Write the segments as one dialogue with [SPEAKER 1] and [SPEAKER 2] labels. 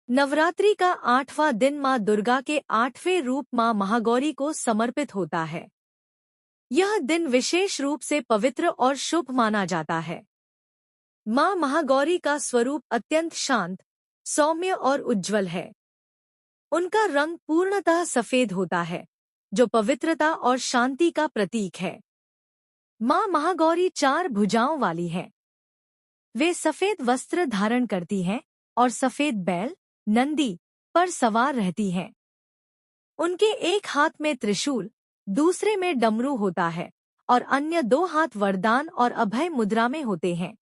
[SPEAKER 1] नवरात्रि का 8वां दिन माँ दुर्गा के 8वें रूप माँ महागौरी को समर्पित होता है। यह दिन विशेष रूप से पवित्र और शुभ माना जाता है। माँ महागौरी का स्वरूप अत्यंत शांत, सौम्य और उज्ज्वल है। उनका रंग पूर्णतः सफेद होता है, जो पवित्रता और शांति का प्रतीक है। माँ महागौरी 4 भुजाओं वाली है। वे सफेद वस्त्र धारण करती हैं और सफेद बैल, नंदी पर सवार रहती हैं। उनके एक हाथ में त्रिशूल, दूसरे में डमरू होता है और अन्य 2 हाथ वरदान और अभय मुद्रा में होते हैं।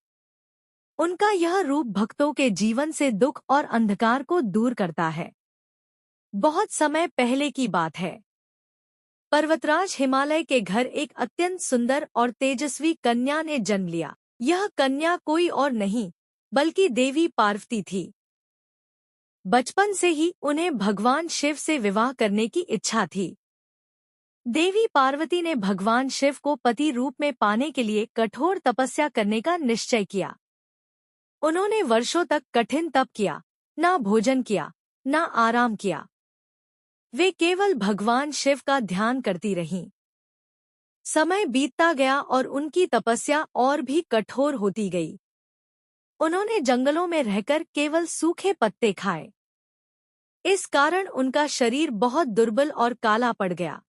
[SPEAKER 1] उनका यह रूप भक्तों के जीवन से दुख और अंधकार को दूर करता है। बहुत समय पहले की बात है। पर्वतराज हिमालय के घर एक अत्यंत सुंदर और तेजस्वी कन्या ने जन्म लिया। यह कन्या कोई और नहीं बल्कि देवी पार्वती थी। बचपन से ही उन्हें भगवान शिव से विवाह करने की इच्छा थी। देवी पार्वती ने भगवान शिव को पति रूप में पाने के लिए कठोर तपस्या करने का निश्चय किया। उन्होंने वर्षों तक कठिन तप किया, ना भोजन किया, ना आराम किया। वे केवल भगवान शिव का ध्यान करती रहीं। समय बीतता गया और उनकी तपस्या और भी कठोर होती गई। उन्होंने जंगलों में रहकर केवल सूखे पत्ते खाए। इस कारण उनका शरीर बहुत दुर्बल और काला पड़ गया।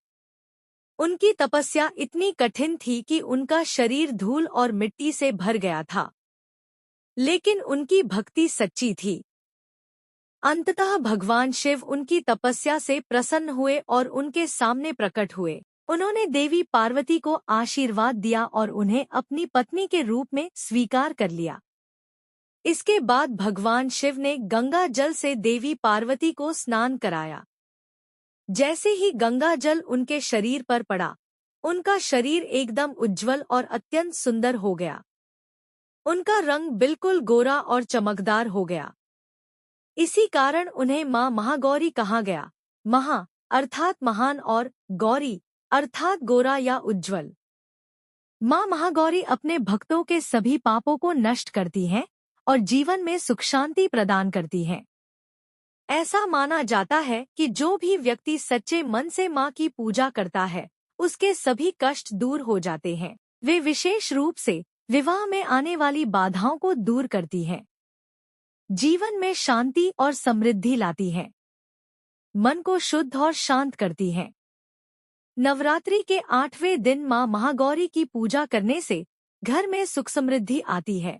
[SPEAKER 1] उनकी तपस्या इतनी कठिन थी कि उनका शरीर धूल और मिट्टी से भर गया था। लेकिन उनकी भक्ति सच्ची थी। अंततः भगवान शिव उनकी तपस्या से प्रसन्न हुए और उनके सामने प्रकट हुए। उन्होंने देवी पार्वती को आशीर्वाद दिया और उन्हें अपनी पत्नी के रूप में स्वीकार कर लिया। इसके बाद भगवान शिव ने गंगा जल से देवी पार्वती को स्नान कराया। जैसे ही गंगा जल उनके शरीर पर पड़ा, उनका शरीर एकदम उज्ज्वल और अत्यंत सुंदर हो गया। उनका रंग बिल्कुल गोरा और चमकदार हो गया। इसी कारण उन्हें माँ महागौरी कहा गया। महा अर्थात महान और गौरी अर्थात गोरा या उज्ज्वल। माँ महागौरी अपने भक्तों के सभी पापों को नष्ट करती हैं और जीवन में सुख शांति प्रदान करती हैं। ऐसा माना जाता है कि जो भी व्यक्ति सच्चे मन से माँ की पूजा करता है, उसके सभी कष्ट दूर हो जाते हैं। वे विशेष रूप से विवाह में आने वाली बाधाओं को दूर करती हैं, जीवन में शांति और समृद्धि लाती हैं, मन को शुद्ध और शांत करती हैं। नवरात्रि के 8वें दिन माँ महागौरी की पूजा करने से घर में सुख समृद्धि आती है,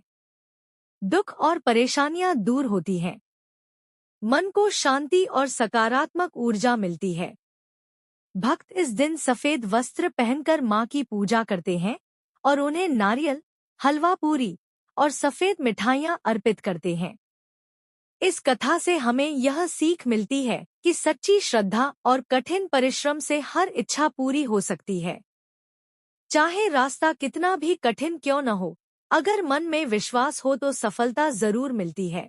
[SPEAKER 1] दुख और परेशानियां दूर होती हैं, मन को शांति और सकारात्मक ऊर्जा मिलती है। भक्त इस दिन सफेद वस्त्र पहनकर माँ की पूजा करते हैं और उन्हें नारियल, हलवा पूरी और सफेद मिठाइयाँ अर्पित करते हैं। इस कथा से हमें यह सीख मिलती है कि सच्ची श्रद्धा और कठिन परिश्रम से हर इच्छा पूरी हो सकती है। चाहे रास्ता कितना भी कठिन क्यों न हो, अगर मन में विश्वास हो तो सफलता जरूर मिलती है।